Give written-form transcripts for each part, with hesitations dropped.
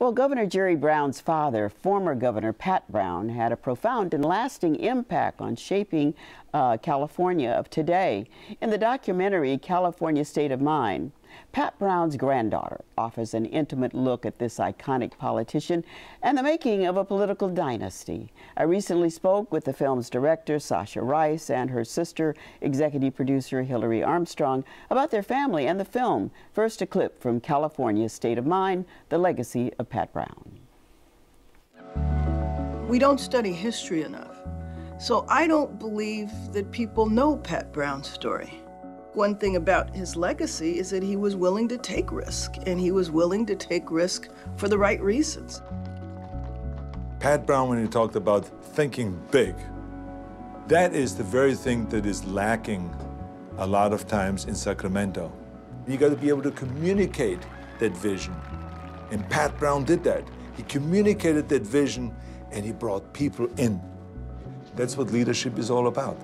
Well, Governor Jerry Brown's father, former Governor Pat Brown, had a profound and lasting impact on shaping California of today. In the documentary, California State of Mind, Pat Brown's granddaughter offers an intimate look at this iconic politician and the making of a political dynasty. I recently spoke with the film's director, Sascha Rice, and her sister, executive producer Hilary Armstrong, about their family and the film. First, a clip from California State of Mind, The Legacy of Pat Brown. We don't study history enough, so I don't believe that people know Pat Brown's story. One thing about his legacy is that he was willing to take risk, and he was willing to take risk for the right reasons. Pat Brown, when he talked about thinking big, that is the very thing that is lacking a lot of times in Sacramento. You got to be able to communicate that vision. And Pat Brown did that. He communicated that vision, and he brought people in. That's what leadership is all about.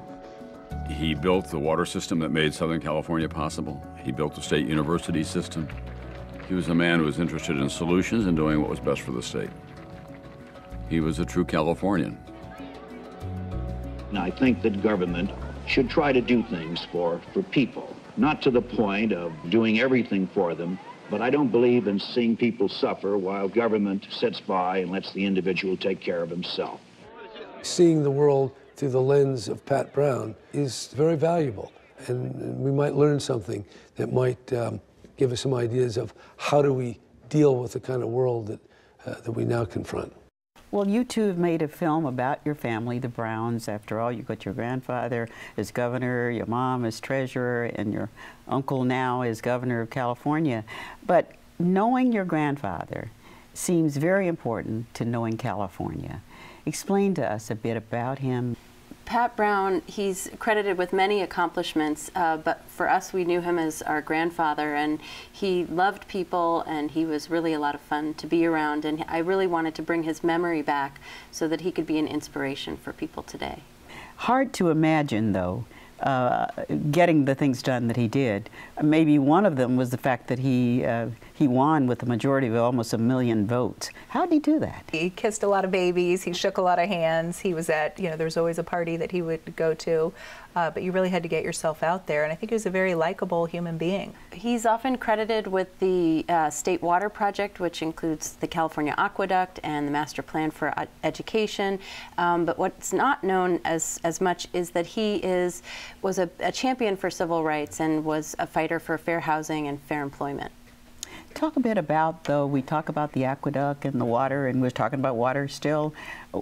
He built the water system that made Southern California possible. He built the state university system. He was a man who was interested in solutions and doing what was best for the state. He was a true Californian. I think that government should try to do things for people, not to the point of doing everything for them, but I don't believe in seeing people suffer while government sits by and lets the individual take care of himself. Seeing the world through the lens of Pat Brown is very valuable, and we might learn something that might give us some ideas of how do we deal with the kind of world that we now confront. Well, you two have made a film about your family, the Browns. After all, you've got your grandfather as governor, your mom as treasurer, and your uncle now as governor of California. But knowing your grandfather seems very important to knowing California. Explain to us a bit about him. Pat Brown, he's credited with many accomplishments, but for us, we knew him as our grandfather, and he loved people, and he was really a lot of fun to be around, and I really wanted to bring his memory back so that he could be an inspiration for people today. Hard to imagine, though, getting the things done that he did. Maybe one of them was the fact that he won with a majority of almost 1 million votes. How did he do that? He kissed a lot of babies, he shook a lot of hands, he was at, there's always a party that he would go to, but you really had to get yourself out there, and I think he was a very likable human being. He's often credited with the State Water Project, which includes the California Aqueduct and the Master Plan for Education, but what's not known as much is that he was a champion for civil rights and was a fighter for fair housing and fair employment. Talk a bit about, though, we talk about the aqueduct and the water, and we're talking about water still.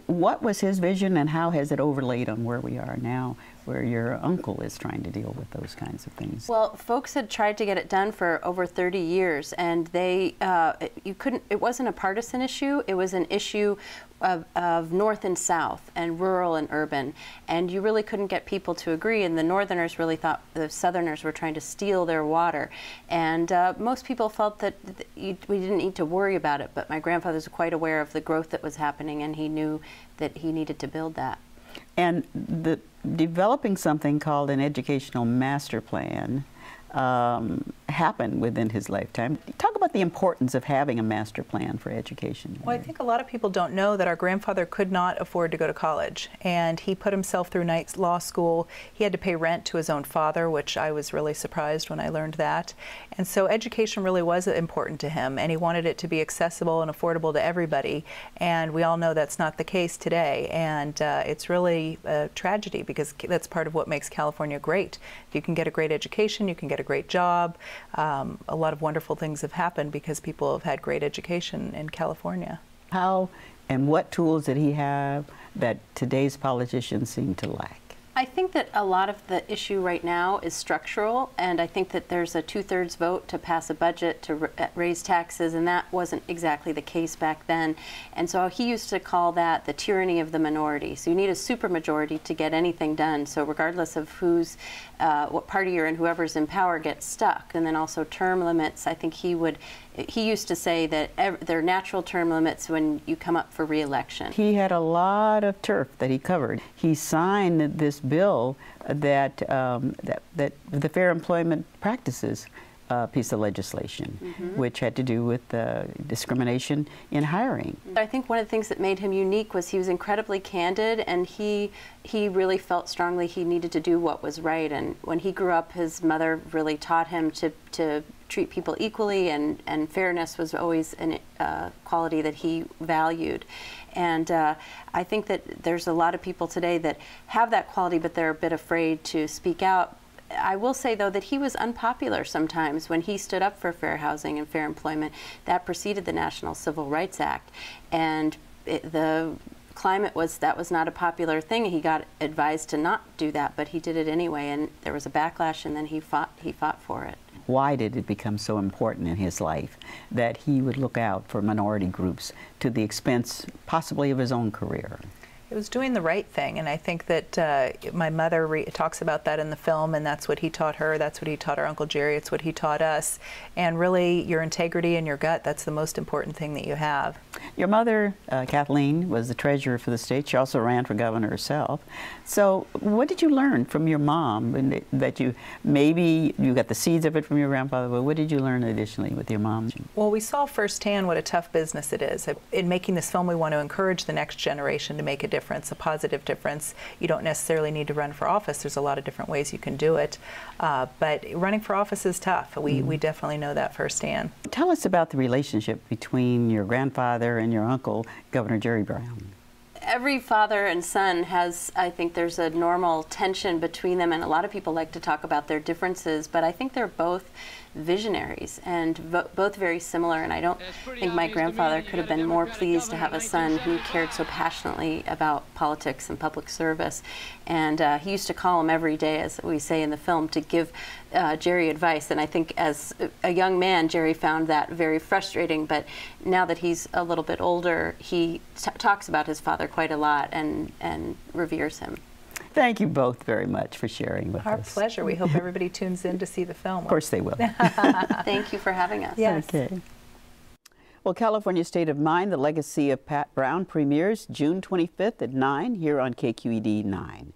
What was his vision, and how has it overlaid on where we are now, where your uncle is trying to deal with those kinds of things? Well, folks had tried to get it done for over 30 years, and it wasn't a partisan issue, it was an issue of North and South and rural and urban, and you really couldn't get people to agree, and the Northerners really thought the Southerners were trying to steal their water, and most people felt that we didn't need to worry about it, but my grandfather was quite aware of the growth that was happening, and he knew that he needed to build that. And developing something called an educational master plan happened within his lifetime. Talk about the importance of having a master plan for education. Well, I think a lot of people don't know that our grandfather could not afford to go to college, and he put himself through night law school. He had to pay rent to his own father, which I was really surprised when I learned that. And so education really was important to him, and he wanted it to be accessible and affordable to everybody, and we all know that's not the case today, and it's really a tragedy because that's part of what makes California great. If you can get a great education, you can get a great job. A lot of wonderful things have happened because people have had great education in California. How and what tools did he have that today's politicians seem to lack? I think that a lot of the issue right now is structural, and I think that there's a 2/3 vote to pass a budget to raise taxes, and that wasn't exactly the case back then. And so he used to call that the tyranny of the minority. So you need a supermajority to get anything done. So regardless of what party you're in, whoever's in power gets stuck. And then also term limits. I think he used to say that there are natural term limits when you come up for re-election. He had a lot of turf that he covered. He signed this bill that the Fair Employment Practices piece of legislation, which had to do with discrimination in hiring. I think one of the things that made him unique was he was incredibly candid, and he really felt strongly he needed to do what was right. And when he grew up, his mother really taught him to treat people equally, and fairness was always a quality that he valued. And I think that there's a lot of people today that have that quality, but they're a bit afraid to speak out. I will say, though, that he was unpopular sometimes when he stood up for fair housing and fair employment. That preceded the National Civil Rights Act, and the climate was that was not a popular thing. He got advised to not do that, but he did it anyway, and there was a backlash, and then he fought for it. Why did it become so important in his life that he would look out for minority groups to the expense possibly of his own career? It was doing the right thing, and I think that my mother talks about that in the film, and that's what he taught her, that's what he taught our Uncle Jerry, it's what he taught us. And really, your integrity and your gut, that's the most important thing that you have. Your mother, Kathleen, was the treasurer for the state. She also ran for governor herself. So what did you learn from your mom that maybe you got the seeds of it from your grandfather, but what did you learn additionally with your mom? Well, we saw firsthand what a tough business it is. In making this film, we want to encourage the next generation to make a difference, a positive difference. You don't necessarily need to run for office. There's a lot of different ways you can do it. But running for office is tough. We definitely know that firsthand. Tell us about the relationship between your grandfather and your uncle, Governor Jerry Brown. Every father and son has, I think there's a normal tension between them, and a lot of people like to talk about their differences, but I think they're both visionaries and both very similar, and I don't think my grandfather could have been more pleased to have a son who cared so passionately about politics and public service. And he used to call him every day, as we say in the film, to give Jerry advice, and I think as a young man, Jerry found that very frustrating, but now that he's a little bit older, he talks about his father quite a lot and reveres him. Thank you both very much for sharing with us. Our pleasure. We hope everybody tunes in to see the film. Of course they will. Thank you for having us. Yes. Okay. Well, California State of Mind, The Legacy of Pat Brown premieres June 25th at 9 here on KQED 9.